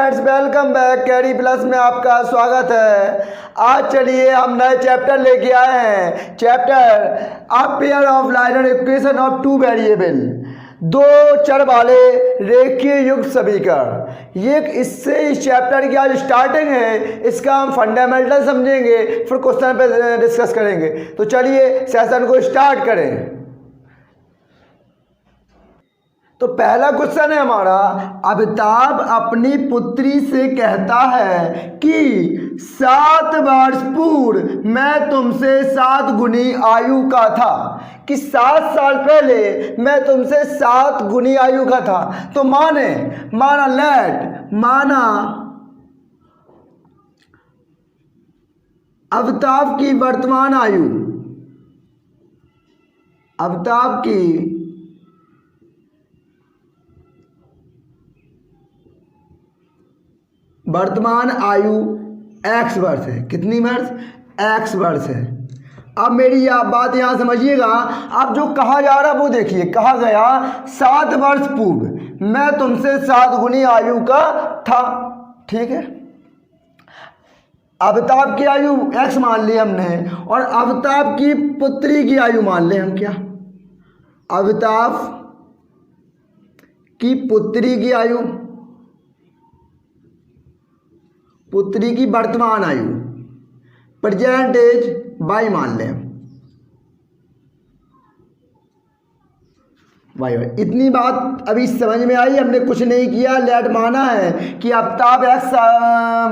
Friends, welcome back. KD plus में आपका स्वागत है। आज चलिए हम नए चैप्टर लेके आए हैं। Chapter a pair of liner equation of two variable, दो चर वाले रेखीय युग्म समीकरण। ये इससे इस चैप्टर की आज स्टार्टिंग है। इसका हम फंडामेंटल समझेंगे, फिर क्वेश्चन पे डिस्कस करेंगे। तो चलिए सेशन को स्टार्ट करें। तो पहला क्वेश्चन है हमारा, अमिताभ अपनी पुत्री से कहता है कि 7 वर्ष पूर्व मैं तुमसे 7 गुनी आयु का था, कि 7 साल पहले मैं तुमसे 7 गुनी आयु का था। तो माना अमिताभ की वर्तमान आयु, अमिताभ की वर्तमान आयु x वर्ष है। कितनी वर्ष? x वर्ष है। अब मेरी आप बात यहाँ समझिएगा। अब जो कहा जा रहा वो देखिए, कहा गया 7 वर्ष पूर्व मैं तुमसे 7 गुनी आयु का था। ठीक है, अमिताभ की आयु x मान ली हमने, और अमिताभ की पुत्री की आयु मान ले हम। क्या? अमिताभ की पुत्री की आयु, पुत्री की वर्तमान आयु, प्रेजेंट एज y मान लें। y इतनी बात अभी समझ में आई। हमने कुछ नहीं किया, लेट माना है कि अमिताभ x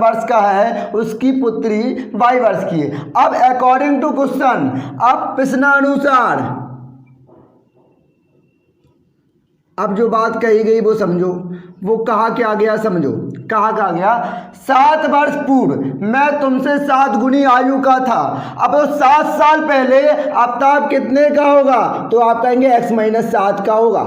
वर्ष का है, उसकी पुत्री y वर्ष की है। अब अकॉर्डिंग टू क्वेश्चन, अब प्रश्नानुसार, अब जो बात कही गई वो समझो, वो कहा क्या गया समझो। कहा गया 7 वर्ष पूर्व मैं तुमसे 7 गुनी आयु का था। अब तो 7 साल पहले अमिताभ कितने का होगा? तो आप कहेंगे x - 7 का होगा।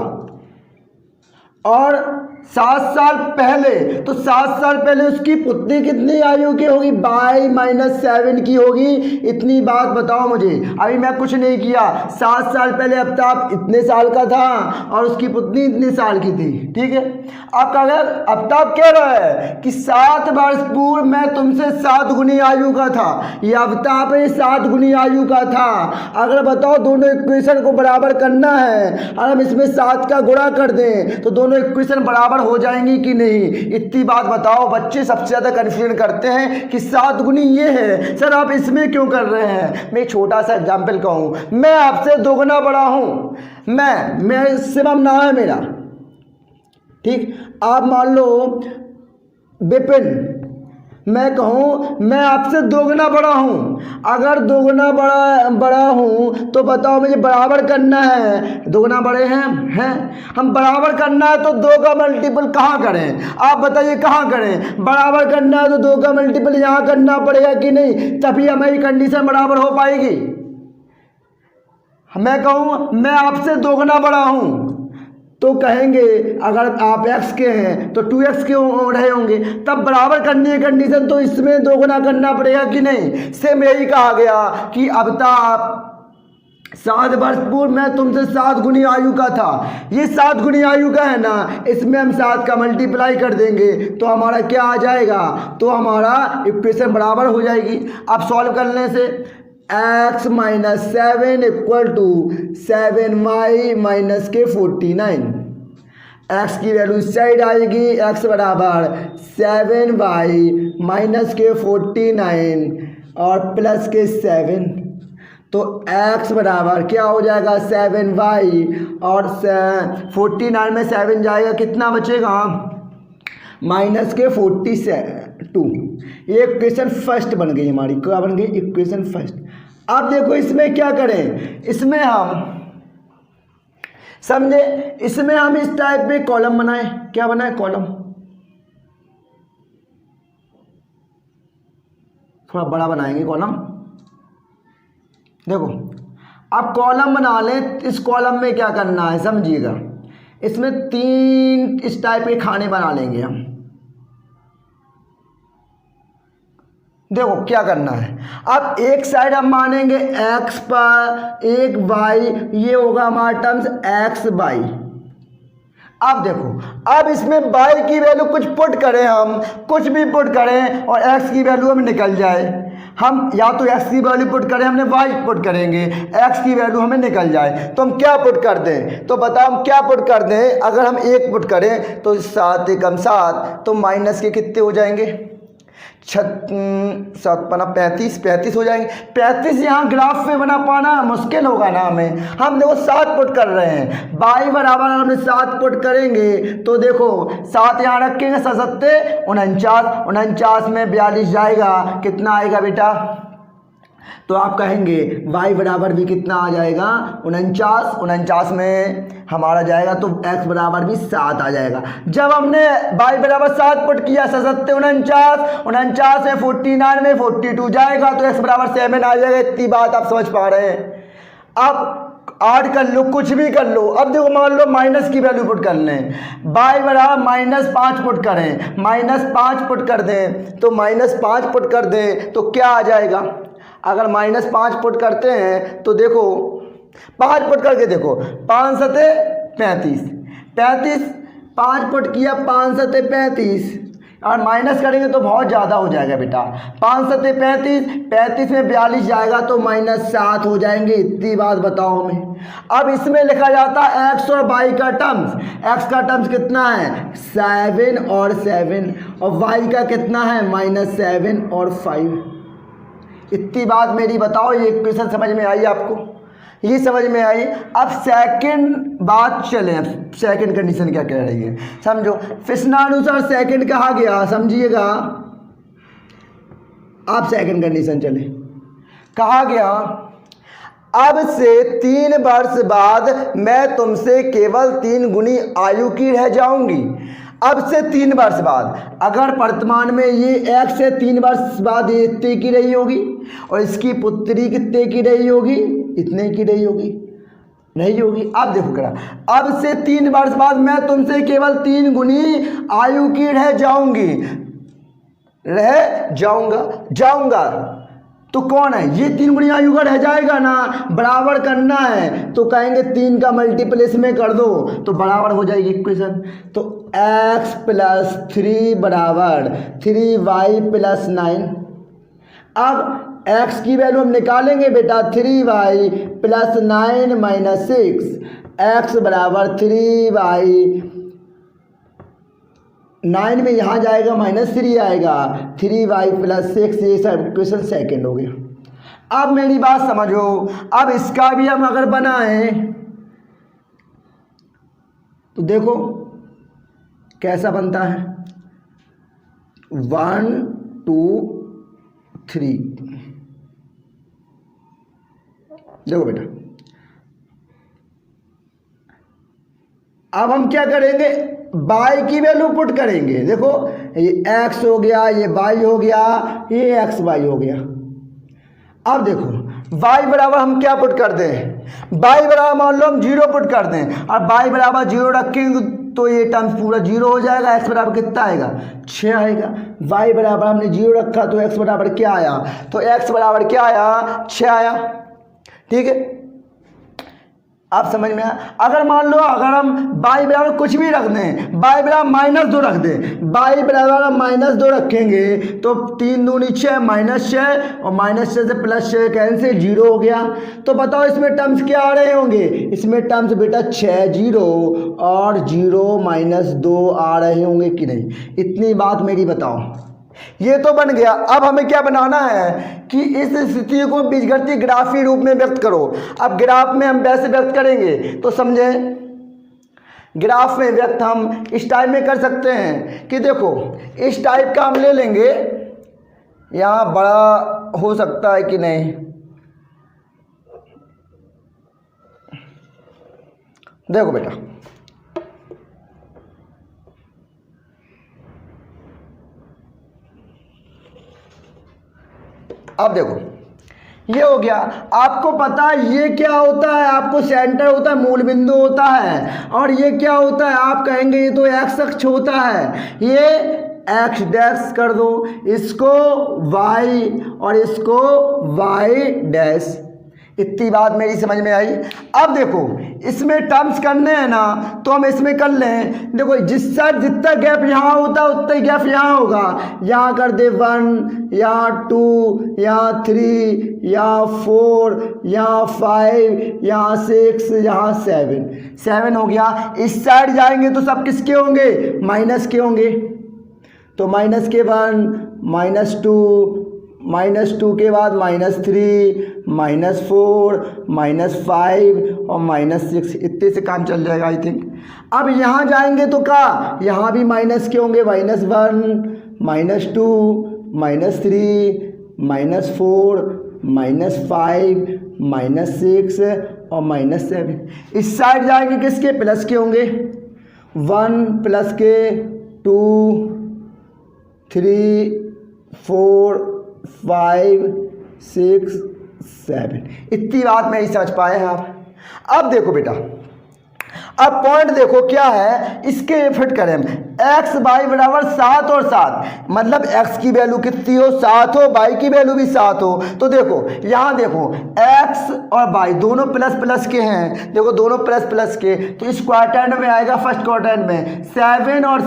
और 7 साल पहले, तो 7 साल पहले उसकी पुत्री कितनी आयु की होगी? y - 7 की होगी। इतनी बात बताओ मुझे। अभी मैं कुछ नहीं किया। 7 साल पहले अमिताभ इतने साल का था और उसकी पुत्री इतने साल की थी। ठीक है, अब अगर अमिताभ कह रहा है कि 7 वर्ष पूर्व मैं तुमसे 7 गुनी आयु का था, या अमिताभ 7 गुनी आयु का था। अगर बताओ दोनों इक्वेशन को बराबर करना है, और हम इसमें 7 का गुणा कर दें तो दोनों इक्वेशन बराबर हो जाएंगी कि नहीं? इतनी बात बताओ। बच्चे सबसे ज्यादा कंफ्यूजन करते हैं कि 7 गुनी ये है, सर आप इसमें क्यों कर रहे हैं? मैं एक छोटा सा एग्जाम्पल कहूं, मैं आपसे 2 गुना बड़ा हूं। मैं शिवम नाम है मेरा। ठीक, आप मान लो विपिन, मैं कहूँ मैं आपसे 2 गुना बड़ा हूँ। अगर 2 गुना बड़ा हूँ तो बताओ मुझे बराबर करना है। 2 गुना बड़े हैं हम बराबर करना है तो 2 का मल्टीपल कहाँ करें? आप बताइए कहाँ करें? बराबर करना है तो 2 का मल्टीपल यहाँ करना पड़ेगा कि नहीं? तभी हमारी कंडीशन बराबर हो पाएगी। मैं कहूँ मैं आपसे 2 गुना बड़ा हूँ, तो कहेंगे अगर आप x के हैं तो 2x के रहे होंगे, तब बराबर करने की कंडीशन तो इसमें 2 गुना करना पड़ेगा कि नहीं? सेम यही कहा गया कि अमिताभ 7 वर्ष पूर्व मैं तुमसे 7 गुनी आयु का था। ये 7 गुनी आयु का है ना, इसमें हम 7 का मल्टीप्लाई कर देंगे तो हमारा क्या आ जाएगा? तो हमारा इक्वेशन बराबर हो जाएगी। अब सॉल्व करने से x - 7 इक्वल टू 7y - के 49। x की वैल्यू इस साइड आएगी, x बराबर 7y - के 49 और प्लस के 7। तो x बराबर क्या हो जाएगा? 7y, और 49 में 7 जाएगा, कितना बचेगा? माइनस के 42। ये इक्वेशन फर्स्ट बन गई हमारी। क्या बन गई? Equation first. अब देखो इसमें क्या करें, इसमें हम समझे, इसमें हम इस टाइप में कॉलम बनाए। क्या बनाए? कॉलम। थोड़ा बड़ा बनाएंगे कॉलम। देखो अब कॉलम बना लें। इस कॉलम में क्या करना है समझिएगा, इसमें 3 इस टाइप के खाने बना लेंगे हम। देखो क्या करना है। अब एक साइड हम मानेंगे x पर, एक y, ये होगा हमारा टर्म्स x y। अब देखो, अब इसमें y की वैल्यू कुछ पुट करें, हम कुछ भी पुट करें और x की वैल्यू हमें निकल जाए। हम या तो x की वैल्यू पुट करें, हमने y पुट करेंगे, x की वैल्यू हमें निकल जाए, तो हम क्या पुट कर दें? तो बताओ हम क्या पुट कर दें? अगर हम 1 पुट करें तो 7 एकम 7, तो माइनस के कितने हो जाएंगे? 35 हो जाएंगे। 35 यहाँ ग्राफ में बना पाना मुश्किल होगा ना हमें। हम देखो 7 पुट कर रहे हैं, y बराबर हमने 7 पुट करेंगे तो देखो 7 यहाँ रखेंगे, 7 सत्ते 49, 49 में 42 जाएगा, कितना आएगा बेटा? तो आप कहेंगे y बराबर भी कितना आ जाएगा? 49, 49 में हमारा जाएगा तो x बराबर भी 7 आ जाएगा। जब हमने y बराबर 7 पुट किया, 7 49, 49 में 49 में 42 जाएगा तो x बराबर 7 आ जाएगा। इतनी बात आप समझ पा रहे हैं? अब ऐड कर लो, कुछ भी कर लो। अब देखो मान लो माइनस की वैल्यू पुट कर लें, y बराबर -5 पुट करें, -5 पुट कर दें, तो -5 पुट कर दें तो क्या आ जाएगा? अगर -5 पुट करते हैं तो देखो 5 पुट करके देखो, 5 सते 35, 35 5 पुट किया, 5 सते 35 और माइनस करेंगे तो बहुत ज़्यादा हो जाएगा बेटा। 5 सते 35, 35 में 42 जाएगा तो -7 हो जाएंगे। इतनी बात बताओ हमें। अब इसमें लिखा जाता है x और y का टर्म्स। x का टर्म्स कितना है? 7 और 7 और y का कितना है? -7 और 5। इतनी बात मेरी बताओ, ये क्वेश्चन समझ में आई आपको? ये समझ में आई? अब सेकंड बात चले, अब सेकंड कंडीशन क्या कह रही है समझो। फिशनानुसार सेकंड कहा गया, समझिएगा आप। सेकंड कंडीशन चले, कहा गया अब से 3 वर्ष बाद मैं तुमसे केवल 3 गुनी आयु की रह जाऊंगी। अब से 3 वर्ष बाद, अगर वर्तमान में ये x से 3 वर्ष बाद ये इतने की रही होगी और इसकी पुत्री कितने की रही होगी? इतने की रही होगी, नहीं होगी। अब देखो करा, अब से 3 वर्ष बाद मैं तुमसे केवल 3 गुनी आयु की रह जाऊंगा तो कौन है ये? 3 गुनी आयु का रह जाएगा ना, बराबर करना है तो कहेंगे 3 का मल्टीपल इसमें कर दो तो बराबर हो जाएगी इक्वेशन। तो x + 3 बराबर 3y + 9। अब x की वैल्यू हम निकालेंगे बेटा, 3y + 9 - 6, x बराबर 3y, 9 में यहाँ जाएगा -3 आएगा, 3y + 6। ये सब क्वेश्चन सेकंड हो गया। अब मेरी बात समझो, अब इसका भी हम अगर बनाएं तो देखो कैसा बनता है, 1 2 3। देखो बेटा, अब हम क्या करेंगे? y की वैल्यू पुट करेंगे। देखो ये x हो गया, ये y हो गया, ये xy हो गया। अब देखो y बराबर हम क्या पुट कर दें? y बराबर मान लो हम 0 पुट कर दें और y बराबर 0 रखेंगे तो ये टर्म्स पूरा 0 हो जाएगा। x बराबर कितना आएगा? 6 आएगा। y बराबर हमने 0 रखा तो x बराबर क्या आया? तो x बराबर क्या आया? 6 आया। ठीक है, आप समझ में आया? अगर मान लो अगर हम y बराबर कुछ भी रख दें, y बराबर -2 रख दें, y बराबर -2 रखेंगे तो 3 दूनी 6, -6 और -6 से +6 कैंसिल, 0 हो गया। तो बताओ इसमें टर्म्स क्या आ रहे होंगे? इसमें टर्म्स बेटा 6 0 और 0 -2 आ रहे होंगे कि नहीं? इतनी बात मेरी बताओ। ये तो बन गया। अब हमें क्या बनाना है कि इस स्थिति को बीजगणितीय ग्राफीय रूप में व्यक्त करो। अब ग्राफ में हम वैसे व्यक्त करेंगे तो समझे, ग्राफ में व्यक्त हम इस टाइप में कर सकते हैं कि देखो इस टाइप का हम ले लेंगे, यहाँ बड़ा हो सकता है कि नहीं। देखो बेटा, अब देखो ये हो गया। आपको पता है ये क्या होता है? आपको सेंटर होता है, मूल बिंदु होता है। और ये क्या होता है? आप कहेंगे ये तो x अक्ष होता है, ये x डैश कर दो, इसको y और इसको y डैश। इतनी बात मेरी समझ में आई। अब देखो इसमें टर्म्स करने हैं ना, तो हम इसमें कर लें। देखो जिसका जितना गैप यहाँ होता है उतना ही गैप यहाँ होगा। यहाँ कर दे 1, यहाँ 2, यहाँ 3, यहाँ 4, यहाँ 5, यहाँ 6, यहाँ 7 हो गया। इस साइड जाएंगे तो सब किसके होंगे? माइनस के होंगे। तो -1, -2 के बाद -3, -4, -5 और -6, इतने से काम चल जाएगा आई थिंक। अब यहाँ जाएंगे तो क्या? यहाँ भी माइनस के होंगे। -1, -2, -3, -4, -5, -6 और -7। इस साइड जाएंगे किसके? प्लस के होंगे। 1 प्लस के 2, 3, 4, 5, 6, 7। इतनी बात मेरी समझ पाए हैं आप। अब देखो बेटा, अब पॉइंट देखो क्या है, इसके फिट करें हम। एक्स वाई बराबर 7 और 7, मतलब एक्स की वैल्यू कितनी हो? 7 हो, वाई की वैल्यू भी 7 हो। तो देखो यहाँ देखो एक्स और वाई दोनों प्लस प्लस के हैं। देखो दोनों प्लस प्लस के, तो इस क्वाड्रेंट में आएगा, फर्स्ट क्वाड्रेंट में 7 और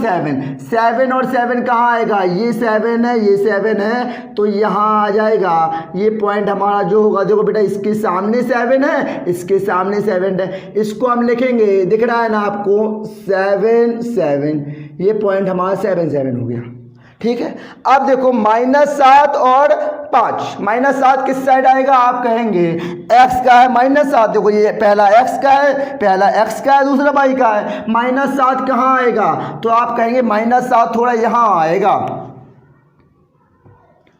7 कहाँ आएगा? ये 7 है, ये 7 है, तो यहाँ आ जाएगा। ये पॉइंट हमारा जो होगा, देखो बेटा इसके सामने 7 है, इसके सामने 7 है, इसको हम लिखेंगे, दिख रहा है ना आपको, 7, 7। ये पॉइंट हमारा 7, 7 हो गया। ठीक है। अब देखो -7 और 5, -7 किस साइड आएगा? आप कहेंगे x का है -7। देखो ये पहला x का है, दूसरा y का है। -7 कहाँ आएगा? तो आप कहेंगे -7 थोड़ा यहाँ आएगा।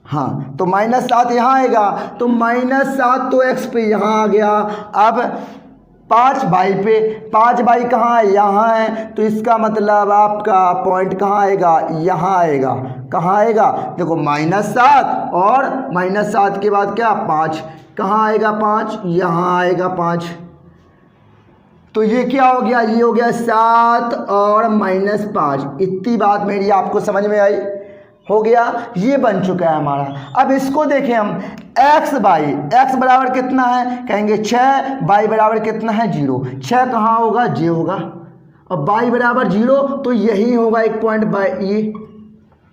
हाँ, तो -7 यहाँ आएगा, तो -7 तो x पे यहाँ आ गया। अब 5 बाई पे, 5 बाई कहाँ है? यहाँ है, तो इसका मतलब आपका पॉइंट कहाँ आएगा? यहाँ आएगा। कहाँ आएगा? देखो -7 और -7 के बाद क्या? 5। कहाँ आएगा 5? यहाँ आएगा 5। तो ये क्या हो गया? ये हो गया 7 और -5। इतनी बात मेरी आपको समझ में आई? हो गया, ये बन चुका है हमारा। अब इसको देखें हम, एक्स बाई, एक्स बराबर कितना है? कहेंगे 6, बाई बराबर कितना है? 0। 6 कहाँ होगा? जे होगा। और बाई बराबर 0, तो यही होगा एक पॉइंट बाई,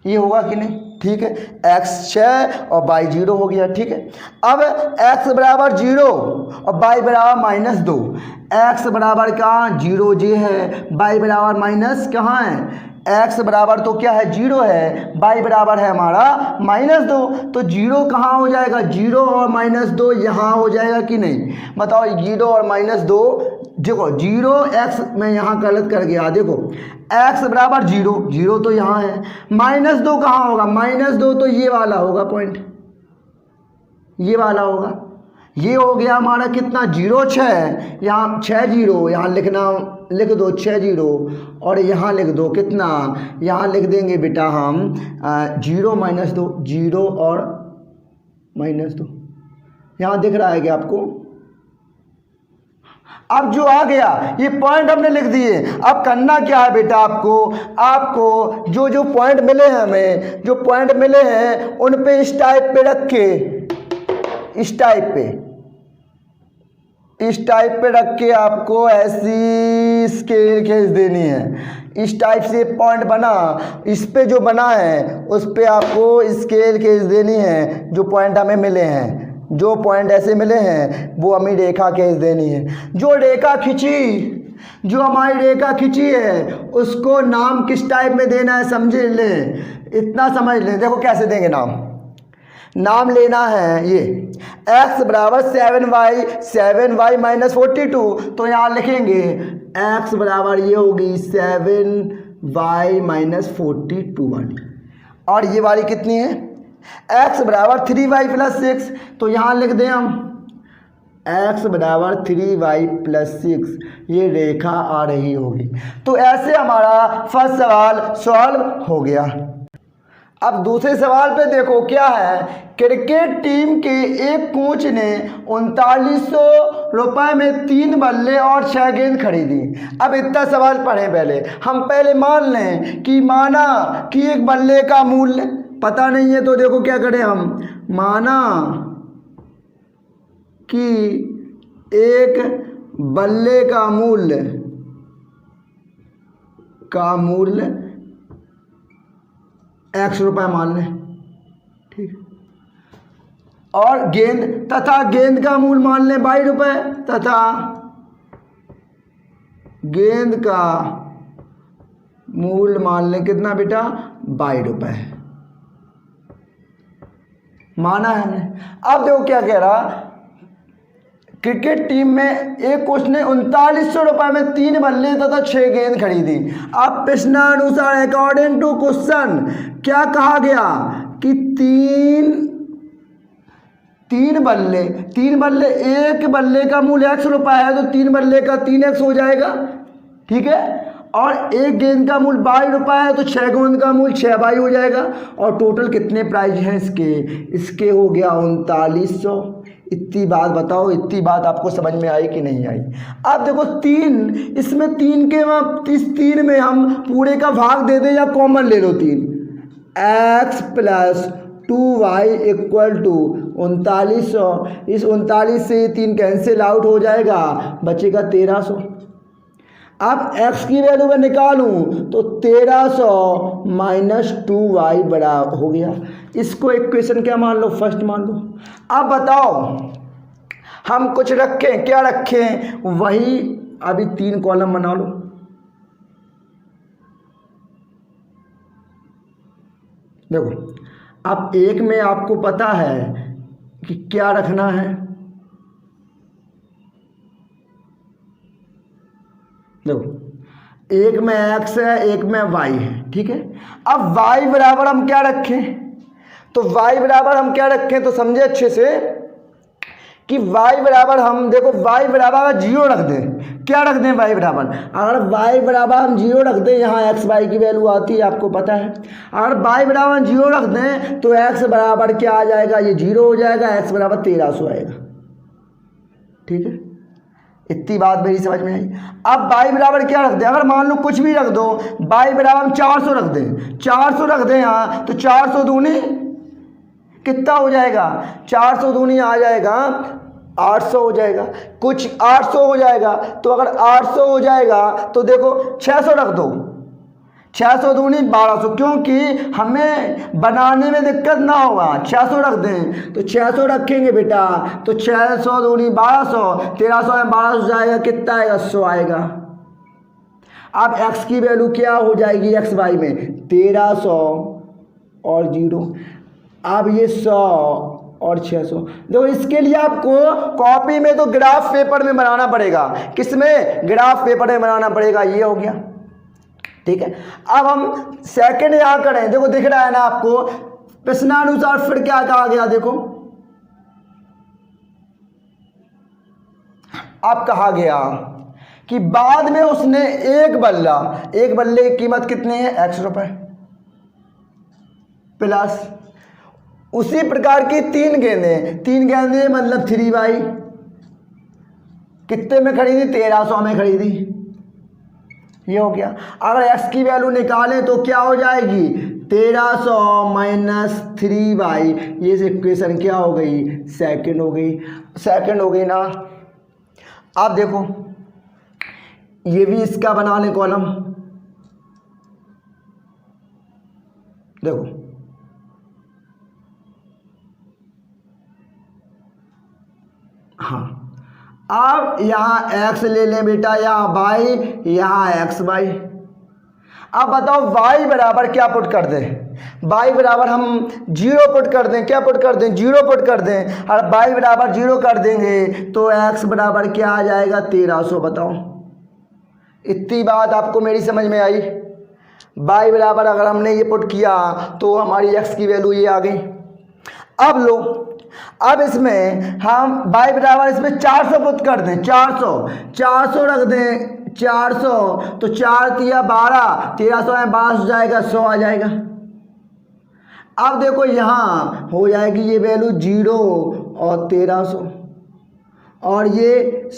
ये होगा कि नहीं? ठीक है, एक्स 6 और बाई 0 हो गया। ठीक है। अब एक्स बराबर 0 और बाई बराबर -2। एक्स बराबर कहाँ? 0 जे है, बाई बराबर माइनस कहाँ है? एक्स बराबर तो क्या है? 0 है, बाई बराबर है हमारा -2। तो 0 कहाँ हो जाएगा? 0 और -2 यहाँ हो जाएगा कि नहीं? बताओ 0 और -2। देखो 0 एक्स में यहाँ गलत कर गया। देखो एक्स बराबर 0, 0 तो यहाँ है, -2 कहाँ होगा? -2 तो ये वाला होगा पॉइंट, ये वाला होगा। ये हो गया हमारा कितना? 0, 6, यहाँ 6 0, यहाँ लिख दो 6 0, और यहाँ लिख दो कितना? यहाँ लिख देंगे बेटा हम 0 -2, 0 और -2। यहाँ दिख रहा है क्या आपको? अब जो आ गया ये पॉइंट हमने लिख दिए। अब करना क्या है बेटा? आपको जो जो पॉइंट मिले हैं, हमें जो पॉइंट मिले हैं उन पे इस टाइप पे रख के, इस टाइप पे रख के आपको ऐसी स्केल खींच देनी है। इस टाइप से पॉइंट बना, इस पे जो बना है उस पे आपको स्केल खींच देनी है। जो पॉइंट हमें मिले हैं, जो पॉइंट ऐसे मिले हैं, वो हमें रेखा खींच देनी है। जो हमारी रेखा खींची है उसको नाम किस टाइप में देना है समझ लें, इतना समझ लें। देखो कैसे देंगे नाम लेना है। ये x बराबर 7y -42, तो यहाँ लिखेंगे x बराबर ये होगी 7y -42 वाली, और ये वाली कितनी है? x बराबर 3y + 6, तो यहाँ लिख दें हम x बराबर 3y + 6, ये रेखा आ रही होगी। तो ऐसे हमारा फर्स्ट सवाल सॉल्व हो गया। अब दूसरे सवाल पे देखो क्या है। क्रिकेट टीम के एक कोच ने 3900 रुपये में 3 बल्ले और 6 गेंद खरीदी। अब इतना सवाल पढ़ें पहले। हम पहले मान लें कि माना कि एक बल्ले का मूल्य पता नहीं है, तो देखो क्या करें हम, माना कि एक बल्ले का मूल्य x रुपये मान लें, ठीक, और गेंद का मूल्य मान लें y रुपये, तथा गेंद का मूल्य मान लें कितना बेटा, 22 रुपये। माना है हमने। अब देखो क्या कह रहा, क्रिकेट टीम में एक कोच ने 3900 रुपये में 3 बल्ले तथा 6 गेंद खरीदी। अब प्रश्नानुसार अकॉर्डिंग टू क्वेश्चन क्या कहा गया कि तीन बल्ले, एक बल्ले का मूल्य x रुपये है तो 3 बल्ले का 3x हो जाएगा, ठीक है, और एक गेंद का मूल्य 22 रुपये है तो 6 गेंद का मूल्य 6 हो जाएगा। और टोटल कितने प्राइज हैं इसके हो गया 3900। इतनी बात बताओ, इतनी बात आपको समझ में आई कि नहीं आई? अब देखो 3 इसमें 3 के इस 3 में हम पूरे का भाग दे दें या कॉमन ले लो 3, x + 2y = 3900। इस 39 से ये 3 कैंसिल आउट हो जाएगा, बचेगा 1300। अब x की वैल्यू में निकालूं तो 1300 - 2y बड़ा हो गया। इसको इक्वेशन क्या मान लो, फर्स्ट मान लो। अब बताओ हम कुछ रखें, क्या रखें, वही अभी 3 कॉलम बना लो। देखो अब एक में आपको पता है कि क्या रखना है, देखो एक में x है, एक में y है, ठीक है। अब y बराबर हम क्या रखें, तो y बराबर हम क्या रखें, तो समझे अच्छे से कि y बराबर हम देखो y बराबर 0 रख दें। क्या रख दें y बराबर, अगर y बराबर हम 0 रख दें, यहाँ x y की वैल्यू आती है आपको पता है। अगर y बराबर 0 रख दें तो x बराबर क्या आ जाएगा, ये 0 हो जाएगा, x बराबर 1300 आएगा, ठीक है। इतनी बात मेरी समझ में आई। अब y बराबर क्या रख दें, अगर मान लो कुछ भी रख दो, y बराबर हम 400 रख दें, 400 रख दें यहाँ, तो 400 दूनी कितना हो जाएगा, 400 दूनी आ जाएगा 800 हो जाएगा, कुछ 800 हो जाएगा। तो अगर 800 हो जाएगा तो देखो 600 रख दो, 600 दूनी 1200, क्योंकि हमें बनाने में दिक्कत ना होगा। 600 रख दें तो 600 रखेंगे बेटा, तो 600 दूनी 1200, 1300 में 1200 जाएगा, कितना आएगा, 100 आएगा। अब x की वैल्यू क्या हो जाएगी, x y में 1300 और 0, अब ये 100 और 600। देखो इसके लिए आपको कॉपी में तो ग्राफ पेपर में बनाना पड़ेगा, किसमें, ग्राफ पेपर में बनाना पड़ेगा। ये हो गया, ठीक है। अब हम सेकंड यहां करें, देखो दिख रहा है ना आपको, प्रश्नानुसार फिर क्या कहा गया, देखो अब कहा गया कि बाद में उसने एक बल्ले की कीमत कितनी है, x रुपये, प्लस उसी प्रकार की 3 गेंदें मतलब 3y कितने में खरीदी, 1300 में खरीदी। ये हो गया। अगर x की वैल्यू निकालें तो क्या हो जाएगी, 1300 - 3y, ये इक्वेशन क्या हो गई, सेकंड हो गई ना। अब देखो ये भी इसका बना लें कॉलम, देखो हाँ, अब यहाँ x ले लें बेटा, यहाँ y, यहाँ x y। अब बताओ y बराबर क्या पुट कर दें, y बराबर हम 0 पुट कर दें, क्या पुट कर दें, 0 पुट कर दें। और y बराबर 0 कर देंगे तो x बराबर क्या आ जाएगा, 1300। बताओ इतनी बात आपको मेरी समझ में आई। y बराबर अगर हमने ये पुट किया तो हमारी x की वैल्यू ये आ गई। अब लो, अब इसमें हम y बराबर इसमें 400 पुट कर दें, 400 रख दें, 400 तो 4 तिया 12, 1300 में 1200 जाएगा, 100 आ जाएगा। अब देखो यहाँ हो जाएगी ये वैल्यू 0 और 1300, और ये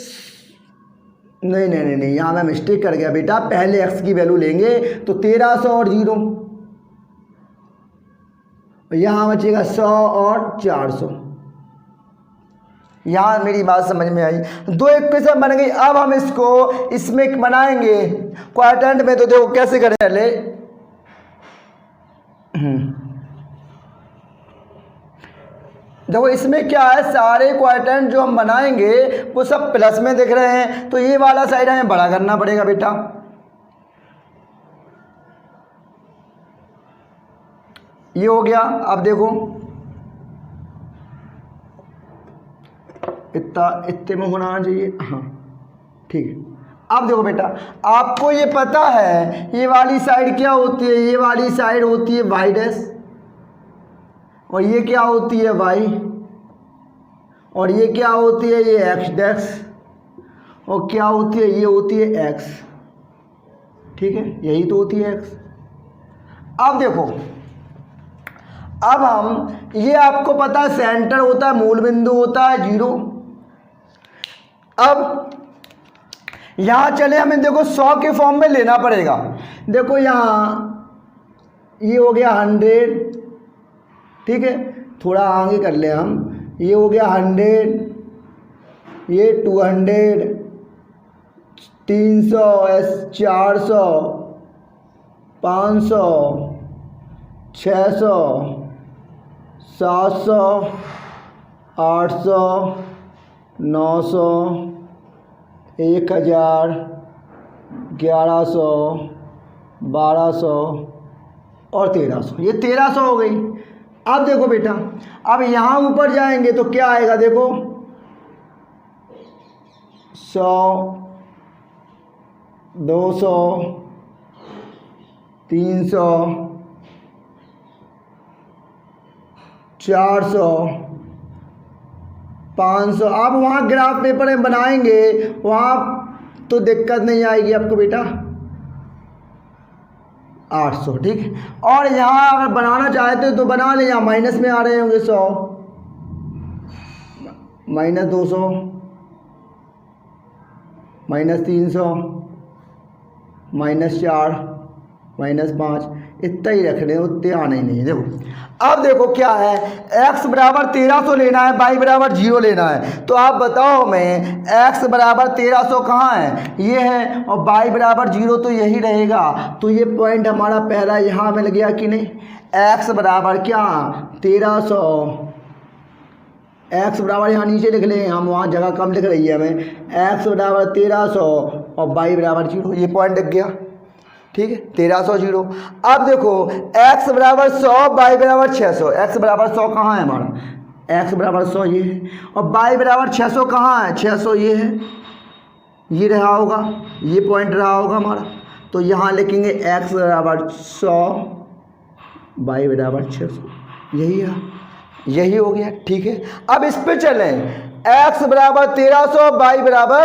नहीं यहाँ मैं मिस्टेक कर गया बेटा, पहले x की वैल्यू लेंगे तो 1300 और 0, यहाँ बचेगा 100 और 400, यहाँ मेरी बात समझ में आई। दो इक्वेशन बन गई। अब हम इसको इसमें बनाएंगे क्वाड्रेंट में। तो देखो कैसे करें पहले। देखो इसमें क्या है, सारे क्वाड्रेंट जो हम बनाएंगे वो सब प्लस में दिख रहे हैं, तो ये वाला साइड हमें बड़ा करना पड़ेगा बेटा। ये हो गया। अब देखो इतने में होना चाहिए, हाँ ठीक है। अब देखो बेटा, आपको ये पता है ये वाली साइड क्या होती है, ये वाली साइड होती है वाई डैश, और ये क्या होती है वाई, और ये क्या होती है ये एक्स डैश, और क्या होती है ये होती है एक्स। ठीक है, यही तो होती है एक्स। अब देखो, अब हम ये आपको पता है सेंटर होता है, मूल बिंदु होता है 0। अब यहाँ चले हमें देखो 100 के फॉर्म में लेना पड़ेगा। देखो यहाँ ये हो गया 100, ठीक है, थोड़ा आगे कर ले हम। ये हो गया 100, ये 200, 300, 400, 500, 600, 700, 800, 900, 1000, 1100, 1200 और 1300। ये 1300 हो गई। अब देखो बेटा, अब यहाँ ऊपर जाएंगे तो क्या आएगा, देखो 100, 200, 300, 400, 500। अब वहाँ ग्राफ पेपर में बनाएंगे, वहाँ तो दिक्कत नहीं आएगी आपको बेटा, 800। ठीक है, और यहाँ अगर बनाना चाहते हो तो बना ले, यहाँ माइनस में आ रहे होंगे 100, -200, -300, -4, -5, इतना ही रख रहे हैं, उतने आने ही नहीं है। देखो अब देखो क्या है, x बराबर 1300 लेना है, y बराबर 0 लेना है। तो आप बताओ हमें x बराबर 1300 कहाँ है, ये है, और y बराबर 0 तो यही रहेगा। तो ये पॉइंट हमारा पहला यहाँ मिल गया कि नहीं। x बराबर क्या 1300, x बराबर यहाँ नीचे लिख लें हम, वहाँ जगह कम लिख रही है हमें। x बराबर 1300 और y बराबर 0, ये पॉइंट लिख गया। ठीक है, 1300 0। अब देखो x बराबर 100, y बराबर 600। x बराबर 100 कहाँ है हमारा, x बराबर 100 ये है, और y बराबर 600 कहाँ है, 600 ये है, ये रहा होगा, ये पॉइंट रहा होगा हमारा। तो यहाँ लिखेंगे x बराबर 100, y बराबर 600, यही है, यही हो गया। ठीक है, अब इस पे चलें, x बराबर 1300, y बराबर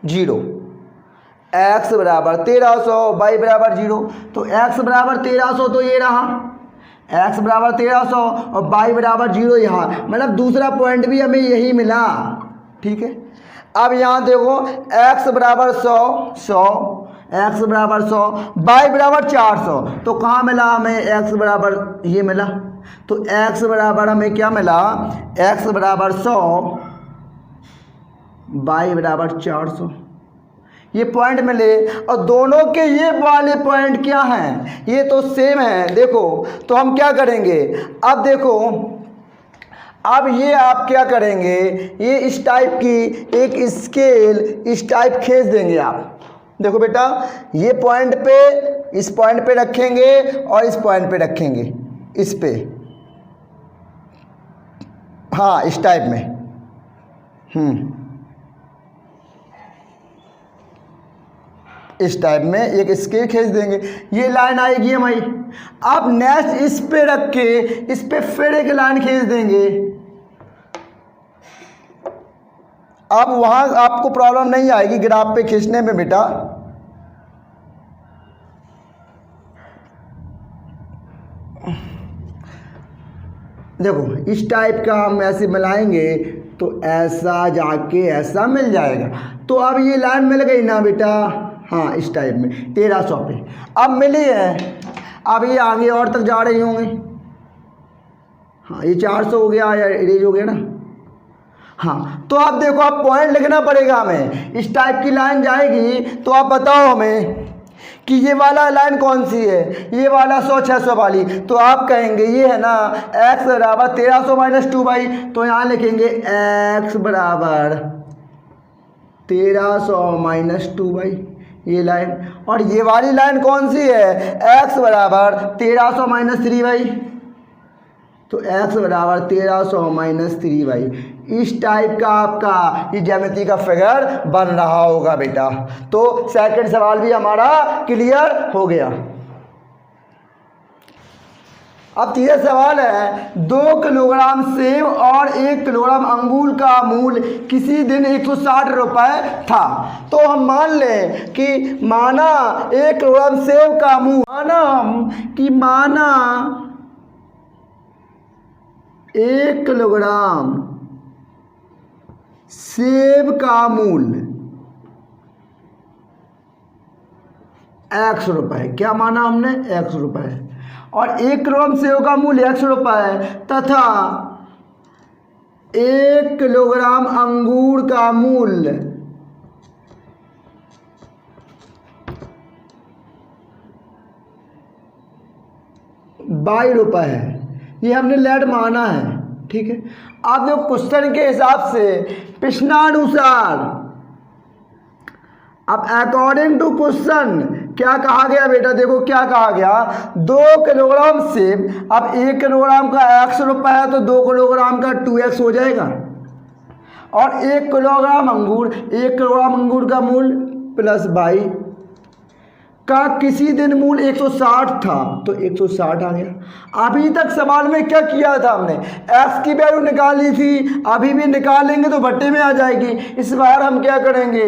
0, x बराबर 1300, y बराबर 0। तो x बराबर 1300 तो ये रहा, x बराबर 1300 और y बराबर 0 यहाँ, मतलब दूसरा पॉइंट भी हमें यही मिला। ठीक है, अब यहाँ देखो x बराबर 100, 100, x बराबर 100, y बराबर 400। तो कहाँ मिला हमें, x बराबर ये मिला। तो x बराबर हमें क्या मिला, x बराबर 100, y बराबर 400, ये पॉइंट मिले। और दोनों के ये वाले पॉइंट क्या हैं, ये तो सेम है। देखो तो हम क्या करेंगे, अब देखो, अब ये आप क्या करेंगे, ये इस टाइप की एक स्केल इस टाइप खींच देंगे आप। देखो बेटा, ये पॉइंट पे, इस पॉइंट पे रखेंगे और इस पॉइंट पे रखेंगे, इस पे, हाँ इस टाइप में। इस टाइप में एक स्केल खींच देंगे, ये लाइन आएगी हमारी। अब नेक्स्ट इस पे रख के इस पे फिर एक लाइन खींच देंगे। अब वहां आपको प्रॉब्लम नहीं आएगी ग्राफ पे खींचने में बेटा। देखो इस टाइप का हम ऐसे मिलाएंगे तो ऐसा जाके ऐसा मिल जाएगा। तो अब ये लाइन मिल गई ना बेटा, हाँ इस टाइप में 1300 पे अब मिली है। अब ये आगे और तक जा रही होंगी, हाँ ये 400 हो गया या इरेज हो गया ना। हाँ, तो आप देखो, आप पॉइंट लिखना पड़ेगा हमें। इस टाइप की लाइन जाएगी तो आप बताओ हमें कि ये वाला लाइन कौन सी है, ये वाला 100 600 वाली। तो आप कहेंगे ये है ना x बराबर 1300 माइनस 2/, तो यहाँ लिखेंगे x बराबर 1300 माइनस 2/, ये लाइन। और ये वाली लाइन कौन सी है, x बराबर 1300 माइनस 3/, तो x बराबर 1300 माइनस 3/। इस टाइप का आपका ये ज्यामिति का फिगर बन रहा होगा बेटा। तो सेकंड सवाल भी हमारा क्लियर हो गया। अब तीसरा सवाल है, 2 किलोग्राम सेब और 1 किलोग्राम अंगूर का मूल्य किसी दिन 160 रुपये था। तो हम मान लें कि माना 1 किलोग्राम सेब का मूल्य, माना 1 किलोग्राम सेब का मूल्य x रुपये, क्या माना हमने, x रुपये, और 1 किलोग्राम सेब का मूल्य x रुपये तथा 1 किलोग्राम अंगूर का मूल्य ₹22 है। ये हमने लेट माना है, ठीक है। आप जो क्वेश्चन के हिसाब से प्रश्नानुसार, अब अकॉर्डिंग टू क्वेश्चन क्या कहा गया बेटा, देखो क्या कहा गया, 2 किलोग्राम सेब, अब 1 किलोग्राम का x रुपये है तो 2 किलोग्राम का 2x हो जाएगा, और 1 किलोग्राम अंगूर, 1 किलोग्राम अंगूर का मूल्य प्लस 22 का किसी दिन मूल्य 160 था, तो 160 आ गया। अभी तक सवाल में क्या किया था हमने, x की वैल्यू निकाली थी, अभी भी निकालेंगे तो भट्टे में आ जाएगी। इस बार हम क्या करेंगे,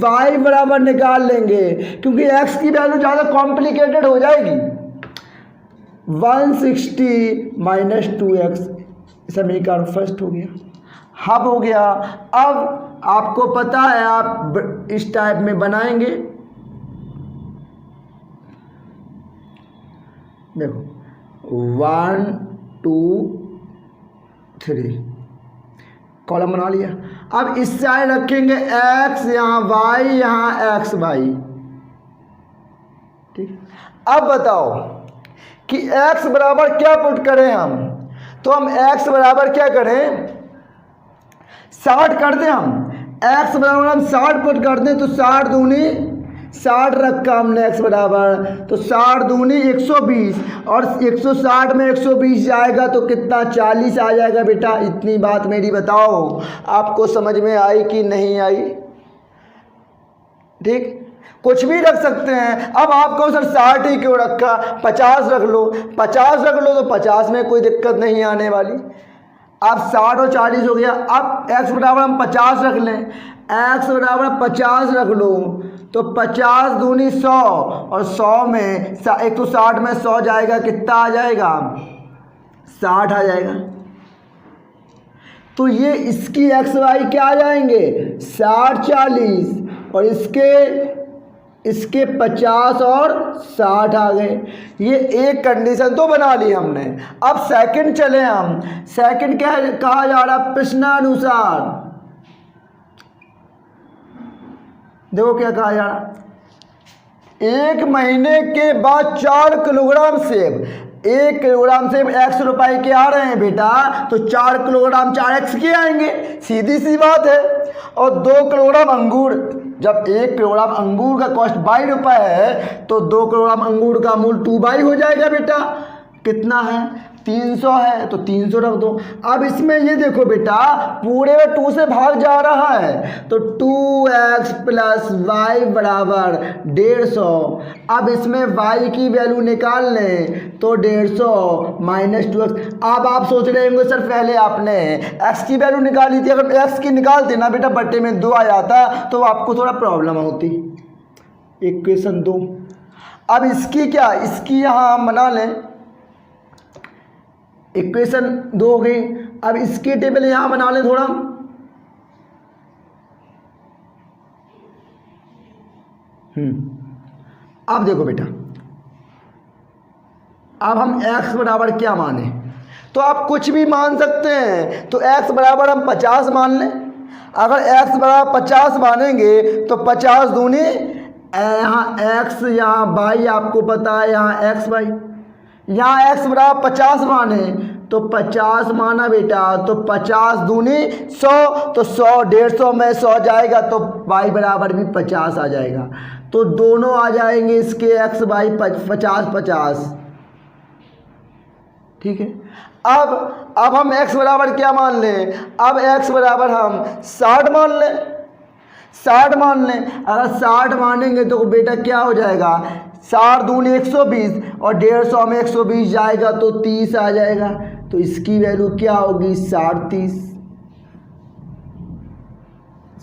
y बराबर निकाल लेंगे, क्योंकि x की वैल्यू ज़्यादा कॉम्प्लिकेटेड हो जाएगी। 160 माइनस 2x, समीकरण फर्स्ट हो गया। हब हो गया। अब आपको पता है आप इस टाइप में बनाएंगे, देखो 1 2 3 कॉलम बना लिया। अब इस साइड रखेंगे x, यहाँ y, यहाँ x y, ठीक। अब बताओ कि x बराबर क्या पुट करें हम, तो हम x बराबर क्या करें, 60 कर दें हम। x बराबर हम 60 पुट कर दें तो 60 दूनी 60 रखा हमने x बराबर, तो 60 दूनी 120, और 160 में 120 जाएगा तो कितना, 40 आ जाएगा बेटा। इतनी बात मेरी बताओ आपको समझ में आई कि नहीं आई, ठीक। कुछ भी रख सकते हैं। अब आपको सर 60 ही क्यों रखा, 50 रख लो, 50 रख लो तो 50 में कोई दिक्कत नहीं आने वाली। अब 60 और 40 हो गया। अब x बराबर हम 50 रख लें, x बराबर 50 रख लो, तो 50 दूनी 100, और 100 में 160 में 100 जाएगा, कितना आ जाएगा, 60 आ जाएगा। तो ये इसकी एक्स वाई क्या आ जाएंगे, 60 40, और इसके 50 और 60 आ गए। ये एक कंडीशन तो बना ली हमने। अब सेकंड चले हम। सेकंड क्या कहा जा रहा, प्रश्नानुसार। देखो क्या कहा जा रहा, 1 महीने के बाद 4 किलोग्राम सेब, 1 किलोग्राम सेब x रुपए के आ रहे हैं बेटा, तो 4 किलोग्राम 4x के आएंगे, सीधी सी बात है। और 2 किलोग्राम अंगूर, जब 1 किलोग्राम अंगूर का कॉस्ट 22 रुपये है तो 2 किलोग्राम अंगूर का मूल्य 2/2 हो जाएगा बेटा। कितना है, 300 है, तो 300 रख दो। अब इसमें ये देखो बेटा, पूरे में 2 से भाग जा रहा है, तो 2x प्लस वाई बराबर 150। अब इसमें y की वैल्यू निकाल लें तो 150 माइनस 2x। अब आप सोच रहे होंगे सर पहले आपने x की वैल्यू निकाली थी, अगर x की निकालते ना बेटा बट्टे में 2 आ जाता तो आपको थोड़ा प्रॉब्लम होती। इक्वेशन 2। अब इसकी क्या, इसकी यहाँ हम बना लें, इक्वेशन 2 हो गई। अब इसकी टेबल यहां बना लें थोड़ा, अब देखो बेटा, अब हम x बराबर क्या माने, तो आप कुछ भी मान सकते हैं। तो x बराबर हम 50 मान लें। अगर x बराबर 50 मानेंगे तो 50 दूनी यहाँ x, यहाँ y आपको पता है, यहाँ x y, यहाँ x बराबर 50 माने तो 50 माना बेटा, तो 50 दूनी 100, तो 100 150 में 100 जाएगा तो y बराबर भी 50 आ जाएगा। तो दोनों आ जाएंगे इसके x y 50 50। ठीक है। अब हम x बराबर क्या मान लें? अब x बराबर हम 60 मान लें। 60 मान लें। अगर 60 मानेंगे तो बेटा क्या हो जाएगा? 60 दूनी 120 और 150 में 120 जाएगा तो 30 आ जाएगा। तो इसकी वैल्यू क्या होगी? 60 30।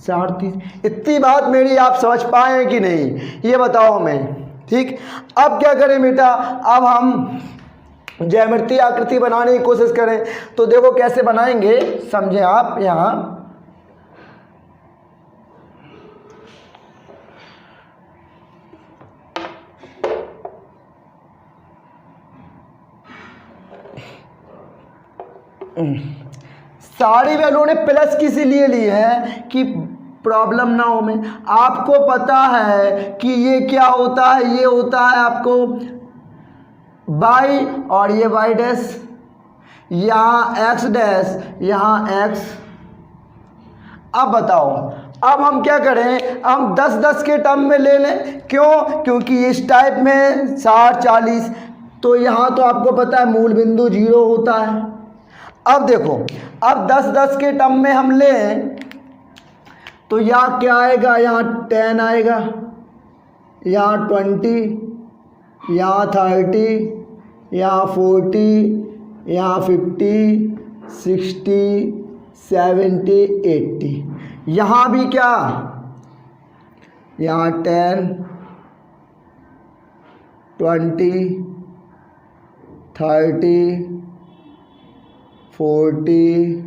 60 30। इतनी बात मेरी आप समझ पाए कि नहीं, ये बताओ हमें। ठीक। अब क्या करें बेटा? अब हम ज्यामितीय आकृति बनाने की कोशिश करें। तो देखो कैसे बनाएंगे, समझें आप। यहाँ सारी वैल्यू ने प्लस की इसीलिए ली है कि प्रॉब्लम ना हो में। आपको पता है कि ये क्या होता है, ये होता है आपको y और ये y डैश, यहाँ x डैश, यहाँ x। अब बताओ, अब हम क्या करें? हम 10-10 के टर्म में ले लें। क्यों? क्योंकि इस टाइप में 60 40, तो यहाँ तो आपको पता है मूल बिंदु 0 होता है। अब देखो, अब 10-10 के टर्म में हम लें तो यहाँ क्या आएगा? यहाँ 10 आएगा, यहाँ 20, यहाँ 30, यहाँ 40, यहाँ 50, 60, 70, 80। यहाँ भी क्या? यहाँ 10, 20, 30, 40,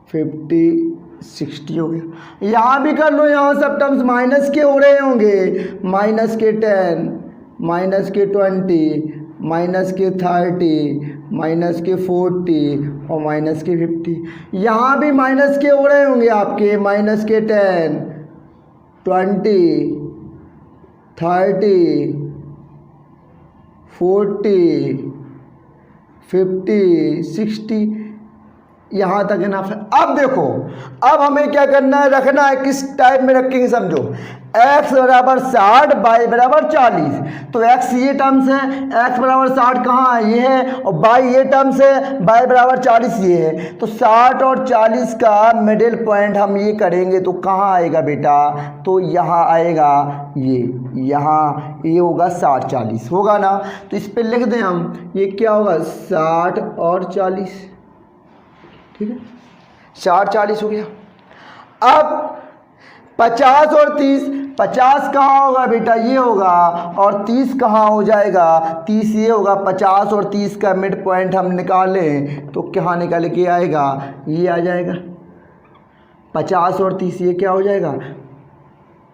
50, 60 हो गया। यहाँ भी कर लो, यहाँ सब टर्म्स माइनस के हो रहे होंगे। माइनस के 10, माइनस के 20, माइनस के 30, माइनस के 40 और माइनस के 50। यहाँ भी माइनस के हो रहे होंगे आपके। माइनस के 10, 20, 30, 40, 50, 60, यहाँ तक है ना। अब देखो, अब हमें क्या करना है? रखना है। किस टाइप में रखेंगे समझो। x बराबर 60, y बराबर 40। तो x ये टर्म्स है, x बराबर 60 कहाँ है? ये है। और y ये टर्म्स है, y बराबर 40 ये है। तो 60 और 40 का मिडिल पॉइंट हम ये करेंगे तो कहाँ आएगा बेटा? तो यहाँ आएगा ये, यहाँ ये होगा 60 40 होगा ना। तो इस पर लिख दें हम, ये क्या होगा? 60 और 40। ठीक है, 60 40 हो गया। अब 50 और 30, 50 कहाँ होगा बेटा? ये होगा। और 30 कहाँ हो जाएगा? 30 ये होगा। 50 और 30 का मिड पॉइंट हम निकालें तो क्या निकल के आएगा? ये आ जाएगा। 50 और 30 ये क्या हो जाएगा?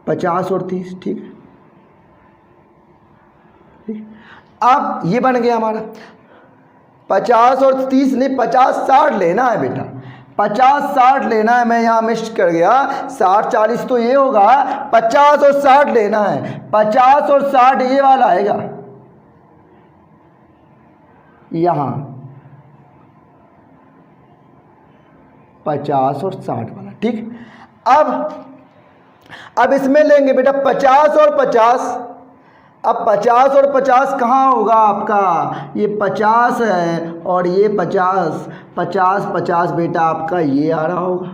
50 और 30। ठीक है, अब ये बन गया हमारा। 50 और 30 नहीं, 50 60 लेना है बेटा। 50 60 लेना है। मैं यहाँ मिस कर गया। 60 40 तो ये होगा, 50 और 60 लेना है। 50 और 60 ये वाला आएगा यहाँ, 50 और 60 वाला। ठीक। अब इसमें लेंगे बेटा 50 और 50। अब 50 और 50 कहाँ होगा आपका? ये 50 है और ये 50, 50 50 बेटा आपका ये आ रहा होगा,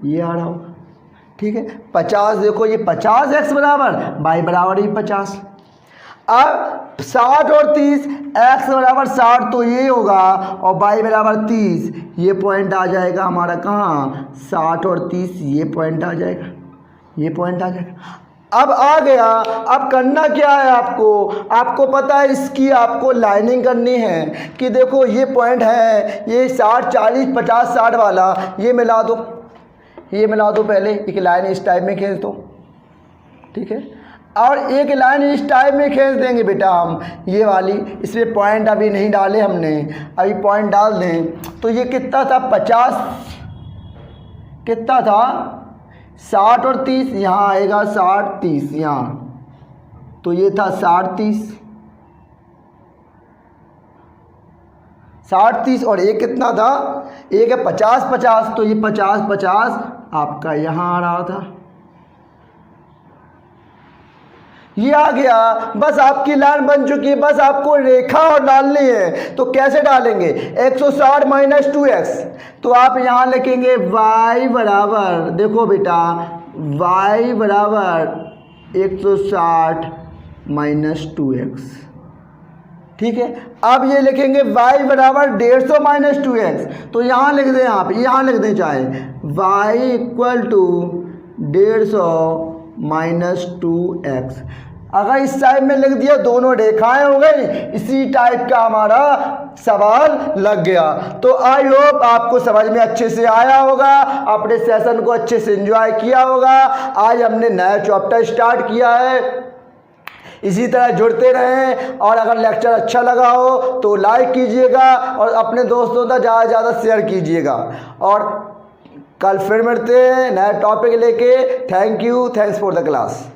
ये आ रहा होगा। ठीक है, 50 देखो, ये 50 x बराबर y बराबर ही 50। अब 60 और 30, x बराबर 60 तो ये होगा और y बराबर 30। ये पॉइंट आ जाएगा हमारा कहाँ? 60 और 30 ये पॉइंट आ जाएगा, ये पॉइंट आ जाएगा। अब आ गया। अब करना क्या है आपको? आपको पता है इसकी आपको लाइनिंग करनी है कि देखो ये पॉइंट है, ये 60 40 50 60 वाला, ये मिला दो, ये मिला दो। पहले एक लाइन इस टाइप में खींच दो। ठीक है। और एक लाइन इस टाइप में खींच देंगे बेटा हम, ये वाली, इसमें पॉइंट अभी नहीं डाले हमने, अभी पॉइंट डाल दें। तो ये कितना था 50, कितना था 60 और 30, यहाँ आएगा 60 30 यहाँ, तो ये था 60 30, 60 30 और एक कितना था, एक है 50 50, तो ये 50 50 आपका यहाँ आ रहा था, ये आ गया। बस आपकी लाइन बन चुकी है, बस आपको रेखा और डालनी है। तो कैसे डालेंगे, 160 माइनस 2x, तो आप यहाँ लिखेंगे y बराबर, देखो बेटा y बराबर 160 माइनस 2x, ठीक है। अब ये लिखेंगे y बराबर 150 माइनस 2x, तो यहाँ लिख दें आप, यहाँ लिख दें चाहे y equal to 150 minus 2x। अगर इस टाइप में लिख दिया, दोनों रेखाएं हो गई, इसी टाइप का हमारा सवाल लग गया। तो आई होप आपको समझ में अच्छे से आया होगा, अपने सेशन को अच्छे से एंजॉय किया होगा। आज हमने नया चैप्टर स्टार्ट किया है, इसी तरह जुड़ते रहें, और अगर लेक्चर अच्छा लगा हो तो लाइक कीजिएगा और अपने दोस्तों तक ज़्यादा से ज़्यादा शेयर कीजिएगा। और कल फिर मिलते हैं नया टॉपिक लेके। Thank you, thanks for the class.